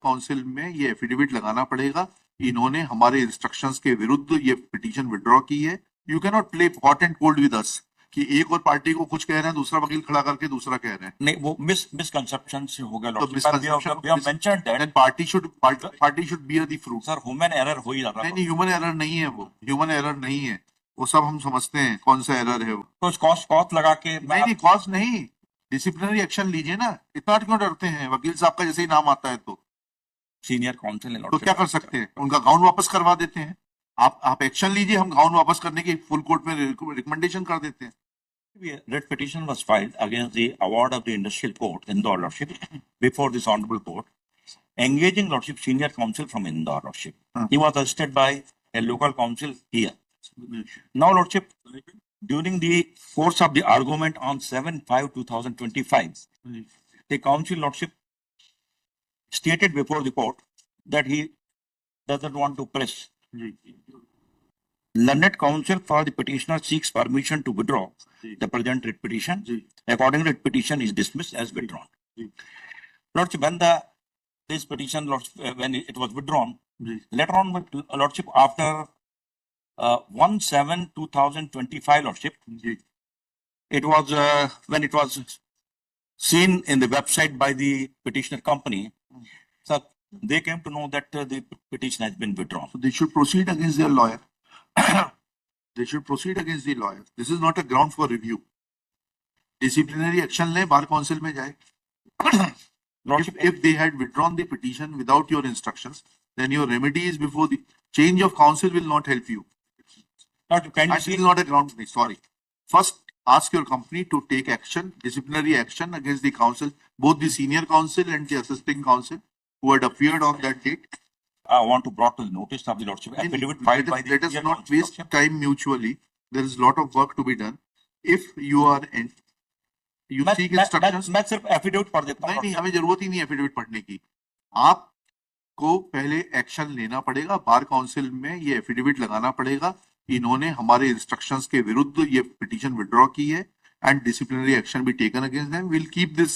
Council में ये affidavit लगाना पड़ेगा, इन्होंने हमारे इंस्ट्रक्शंस के विरुद्ध ये पिटीशन विड्रॉ की है। You can not play hot and cold with us कि एक और पार्टी को कुछ कह रहे हैं, दूसरा वकील खड़ा करके दूसरा कह रहे हैं। नहीं, वो मिसकंसेप्शन से हो गया तो lordship. Misconception then party should bear the fruit. Sir, human error हो ही रहा नहीं, ह्यूमन एरर नहीं है, वो ह्यूमन एरर नहीं है, वो सब हम समझते हैं कौन सा एरर है वो। तो कॉस्ट लगा के नहीं, कॉस्ट नहीं, डिसिप्लिनरी एक्शन लीजिए ना, इतना क्यों डरते हैं? वकील साहब का जैसे ही नाम आता है तो सीनियर काउंसिल तो क्या कर सकते हैं? उनका गाउन वापस करवा देते हैं। आप एक्शन लीजिए, हम गाउन वापस करने की फुल कोर्ट में रिकमेंडेशन कर देते हैं। Writ petition was filed against the award of the Industrial Court, Indore Lordship, before this Honorable Court, engaging Lordship senior counsel from Indore Lordship. He was assisted by a local counsel here. Now, Lordship, during the course of the argument on 7/5/2025, the counsel Lordship stated before the court that he doesn't want to press. Learned counsel for the petitioner seeks permission to withdraw the present writ petition. Accordingly, writ petition is dismissed as withdrawn. Lordship, when this petition, Lordship, when it was withdrawn, later on, Lordship, after 1/7/2025, Lordship, it was when it was seen in the website by the petitioner company, so they came to know that the petition has been withdrawn. So they should proceed against their lawyer. They should proceed against the lawyer. This is not a ground for review. Disciplinary action ले, bar council में जाए. If they had withdrawn the petition without your instructions, then your remedy is before the change of counsel will not help you. It is not a ground. Sorry. First, ask your company to take action, disciplinary action against the counsel, both the senior counsel and the assisting counsel who had appeared on that date. I want to brought to the notice of the Lordship affidavit filed by the. Let us not waste time mutually. There is a lot of work to be done. If you are in, you seek instructions. मैं सिर्फ affidavit पढ़ देता हूं। नहीं, हमें जरूरत ही नहीं affidavit पढ़ने की। आपको पहले एक्शन लेना पड़ेगा, बार काउंसिल में ये एफिडेविट लगाना पड़ेगा, इन्होंने हमारे इंस्ट्रक्शंस के विरुद्ध ये पिटीशन विड्रॉ की है and disciplinary action be taken against them. Will keep this,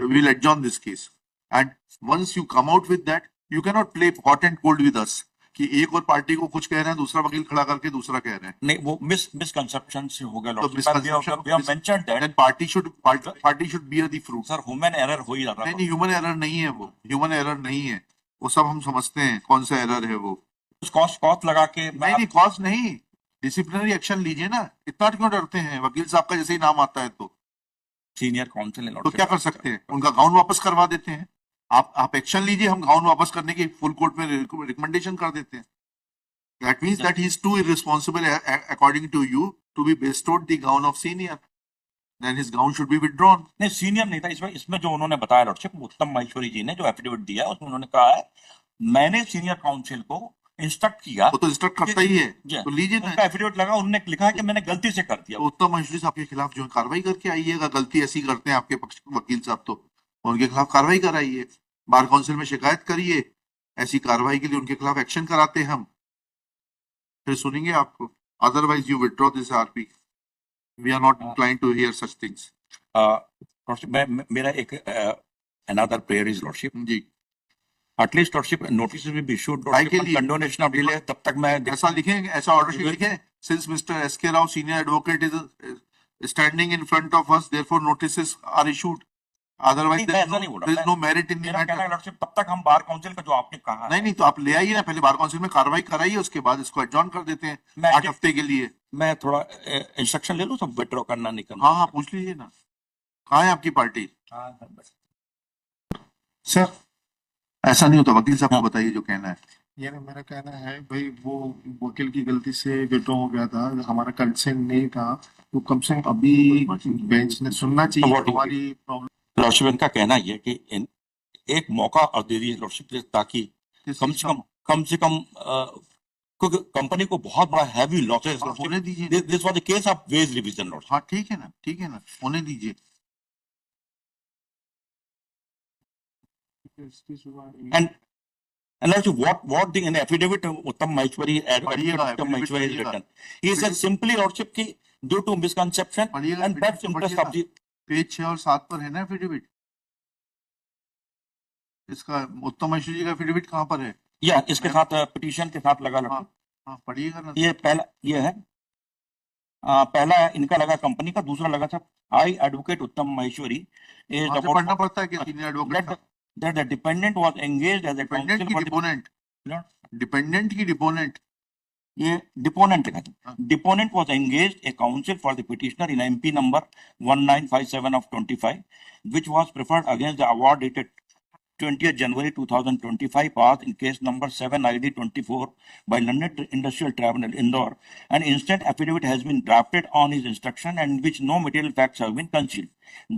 will adjourn this case and once you come out with that, you can not play hot and cold with us कि एक और party को कुछ कह रहे हैं, दूसरा वकील खड़ा करके दूसरा कह रहे हैं। नहीं, वो मिसकंसेप्शन से हो गया तो misconception party should bear the fruit. Sir, human error हो ही रहा। नहीं, ह्यूमन एरर नहीं है, वो ह्यूमन एरर नहीं है, वो सब हम समझते हैं कौन सा एरर है वो। कॉस्ट लगा के नहीं, कॉस्ट नहीं, डिसिप्लिनरी एक्शन लीजिए ना, इतना क्यों डरते हैं? वकील साहब का जैसे ही नाम आता है तो सीनियर काउंसिल तो क्या कर सकते हैं? उनका गाउन वापस करवा देते हैं। आप एक्शन लीजिए, हम गाउन वापस करने की फुल कोर्ट में रिकमेंडेशन कर देते हैं। That means that he is too irresponsible, according to you, to be bestowed the gown of senior. Then his gown should be withdrawn. नहीं, सीनियर नहीं था इसमें जो उन्होंने बताया लॉर्डशिप, उत्तम माहेश्वरी जी ने जो एफिडेविट दिया उसमें उन्होंने कहा है मैंने सीनियर काउंसिल को इंस्ट्रक्ट किया। वो तो इंस्ट्रक्ट करता ही है, तो लीजिए ना। एफिडेविट लगा, उन्होंने लिखा है कि मैंने गलती से कर दिया। तो उत्तम माहेश्वरी साहब के खिलाफ जो कार्रवाई करके आइएगा, गलती ऐसी करते हैं आपके पक्ष वकील साहब, तो उनके खिलाफ कार्रवाई कराइए, बार काउंसिल में शिकायत करिए, ऐसी कार्रवाई के लिए उनके खिलाफ एक्शन कराते हैं हम, फिर सुनेंगे आपको। Otherwise you withdraw this RP, we are not inclined to hear such things. मेरा एक another prayer is lordship ji, at least lordship notice will be issued condonation of delay. तब तक मैं ऐसा लिखेंगे, ऐसा ऑर्डर शीट लिखें, since mister S K Rao senior advocate is standing in front of us, therefore notices are issued. Otherwise, there is no merit in the matter. तब तक हम बार काउंसिल का जो आपने कहा नहीं, तो आप ले आइए ना, पहले बार काउंसिल में कार्रवाई कराइए, उसके बाद इसको एडजॉर्न कर देते हैं 8 हफ्ते के लिए। मैं थोड़ा इंस्ट्रक्शन ले लूं, सब विड्रॉ करना नहीं करना। हाँ, पूछ लीजिए ना, कहाँ है आपकी पार्टी? सर, ऐसा नहीं होता, वकील साहब को बताइए जो कहना है। ये मेरा कहना है भाई, वो वकील की गलती से विड्रॉ हो गया था, हमारा कंसेंट नहीं था, तो कम से कम अभी बेंच ने सुनना चाहिए हमारी प्रॉब्लम। लॉर्डशिप इनका कहना ये कि एक मौका और दे दीजिए लॉर्डशिप, ताकि कम से कम क्योंकि कंपनी को बहुत बड़ा हैवी लॉसेस होने दीजिए। This was the case of ways revision lordship. हाँ, ठीक है ना, होने दीजिए। And Lordship, what the in affidavit Uttam Maheshwari has written. He said simply Lordship ki due to misconception and best interest of the page 6 और 7 पर है ना एफिडेविट। इसका उत्तम महेश्वरी जी का एफिडेविट कहाँ पर है? या इसके साथ पिटीशन के साथ लगा हाँ हाँ पढ़िएगा ना। ये पहला ये है पहला इनका लगा कंपनी का, दूसरा लगा था आई एडवोकेट उत्तम महेश्वरी इज वहाँ से पढ़ना पड़ता है कि सीनियर एडवोकेट का that the dependent was engaged as a dependent counsel की for the डिपोनेंट, डिपेंडेंट की डिपोनेंट, ये डिपोनेंट लिखा हाँ। था। Deponent was engaged a counsel for the petitioner in MP number 1957 of 25, which was preferred against the award dated 20th January 2025 passed in case number 7 ID 24 by London Industrial Tribunal Indore. An instant affidavit has been drafted on his instruction and in which no material facts have been concealed.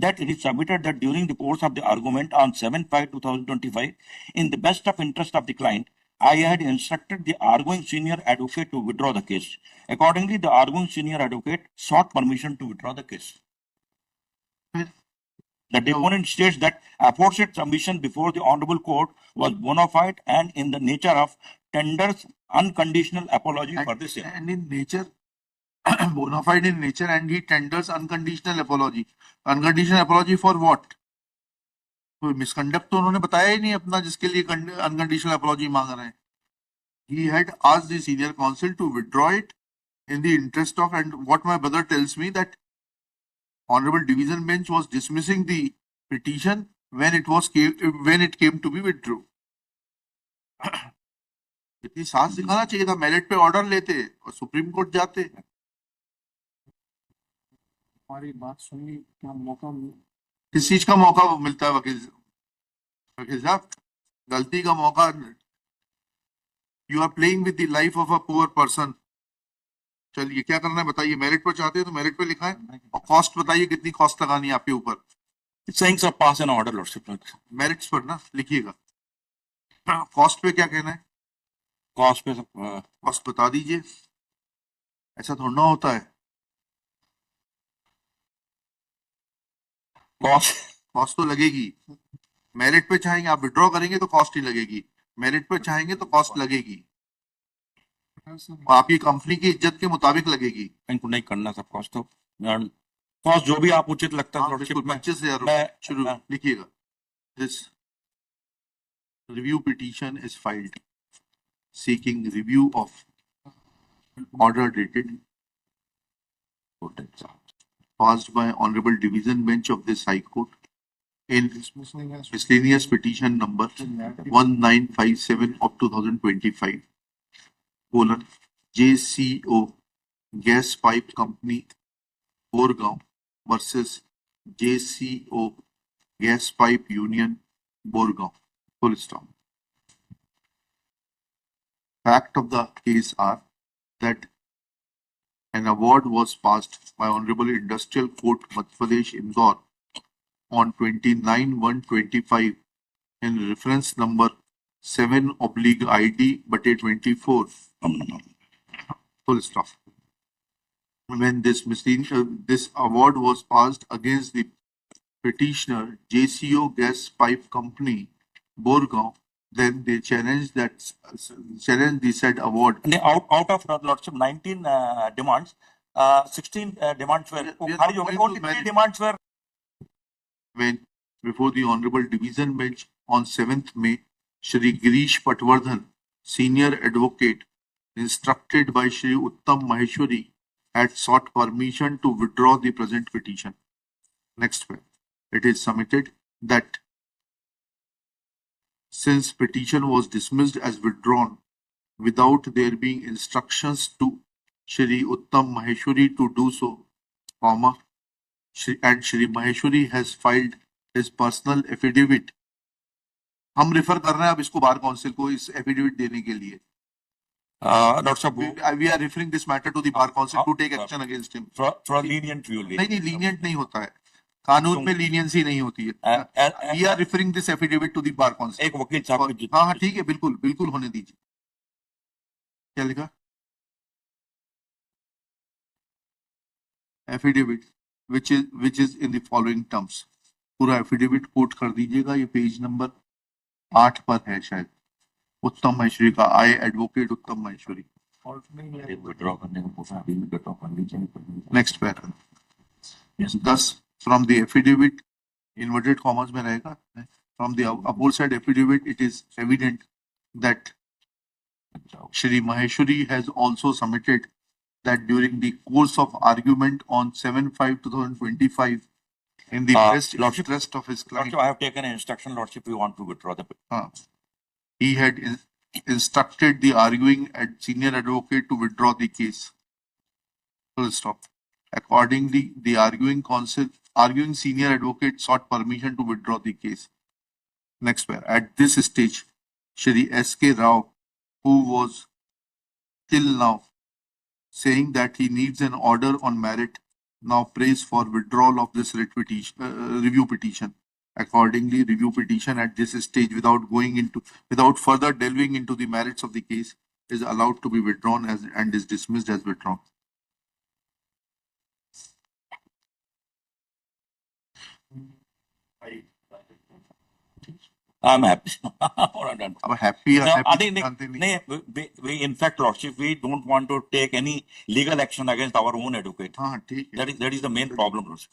That it is submitted that during the course of the argument on 7/5/2025, in the best of interest of the client, I had instructed the arguing senior advocate to withdraw the case. Accordingly, the arguing senior advocate sought permission to withdraw the case. The deponent states that aforesaid submission before the honorable court was bona fide and in the nature of tenders unconditional apology for the same. and in nature bona fide in nature, and he tenders unconditional apology. Unconditional apology for what? कोई misconduct तो उन्होंने बताया ही नहीं अपना जिसके लिए unconditional apology मांग रहे हैं. He had asked the senior counsel to withdraw it in the interest of, and what my brother tells me that honorable division bench was dismissing the petition when it came to be withdrawn. इतनी साहस दिखाना चाहिए था, merit पे order लेते और supreme court जाते. हमारी बात सुनने का मौका किस चीज का मौका मिलता है वकील साहब? गलती का मौका. You are playing with the life of a poor person. चलिए क्या करना है बताइए. मेरिट पर चाहते हैं तो मेरिट पे लिखा है, और कॉस्ट बताइए कितनी कॉस्ट लगानी है आपके ऊपर. Saying sir pass an order, lordship. Merits पर ना लिखिएगा. कॉस्ट पे क्या कहना है? Cost पे कॉस्ट बता दीजिए. ऐसा थोड़ा ना होता है. कॉस्ट तो लगेगी. मेरिट पे चाहेंगे आप विड्रॉ करेंगे तो कॉस्ट ही लगेगी, मेरिट पे चाहेंगे तो कॉस्ट लगेगी, और आपकी कंपनी की इज्जत के मुताबिक लगेगी. इनको नहीं करना सब कॉस्ट तो कॉस्ट जो भी आप उचित लगता है लॉर्डशिप में 25,000 रुपए शुरू लिखिएगा. This review petition is filed seeking review of order dated passed by honorable division bench of this high court in miscellaneous petition number 1957 of 2025 colon JCO Gas Pipe Company Borgaon versus JCO Gas Pipe Union Borgaon. Full stop. Fact of the case are that an award was passed by Honorable Industrial Court Madhya Pradesh Indore on 29/1/25 in reference number 7/ID/24. Full stop. When this award was passed against the petitioner JCO Gas Pipe Company Borgaon, then they challenged the said award. Out of lordship 19 demands, 16 demands were only 3 demands were when before the honorable division bench on 7th May, Shri Girish Patwardhan, senior advocate, instructed by Shri Uttam Maheshwari, had sought permission to withdraw the present petition. Next one, it is submitted that since petition was dismissed as withdrawn without there being instructions to Shri Uttam Maheshwari to do so, and Shri Maheshwari has filed his personal affidavit. हम refer कर रहे हैं अब इसको bar council को इस affidavit देने के लिए. We are referring this matter to the bar council to take action against him. For lenient view. नहीं lenient नहीं होता है. कानून में लीनियंसी नहीं होती है. We are referring this affidavit to the bar council. एक वकील साहब की हाँ ठीक है बिल्कुल होने दीजिए. क्या लिखा? Affidavit which is in the following terms. पूरा एफिडेविट कोट कर दीजिएगा. ये पेज नंबर 8 पर है शायद. उत्तम महेश्वरी का, आई एडवोकेट उत्तम महेश्वरी. विड्रॉ करने को पूछा, अभी विड्रॉ कर लीजिए. Next paragraph. Thus, from the affidavit, inverted commas में रहेगा, from the aforesaid affidavit, it is evident that Shri Maheshwari has also submitted that during the course of argument on 7/5/2025, in the best Lordship, interest of his client, Lordship, I have taken an instruction, Lordship, we want to withdraw the he had instructed the arguing senior advocate to withdraw the case. Full stop. Accordingly, the arguing senior advocate sought permission to withdraw the case. Next pair. At this stage, Shri S.K. Rao, who was till now saying that he needs an order on merit, now prays for withdrawal of this review petition. Accordingly, review petition at this stage, without further delving into the merits of the case, is allowed to be withdrawn and is dismissed as withdrawn. I'm happy. अब happy No, I think जानते नहीं। we in fact, Lordship, we don't want to take any legal action against our own advocate. हाँ ठीक है। That is the main problem, Lordship.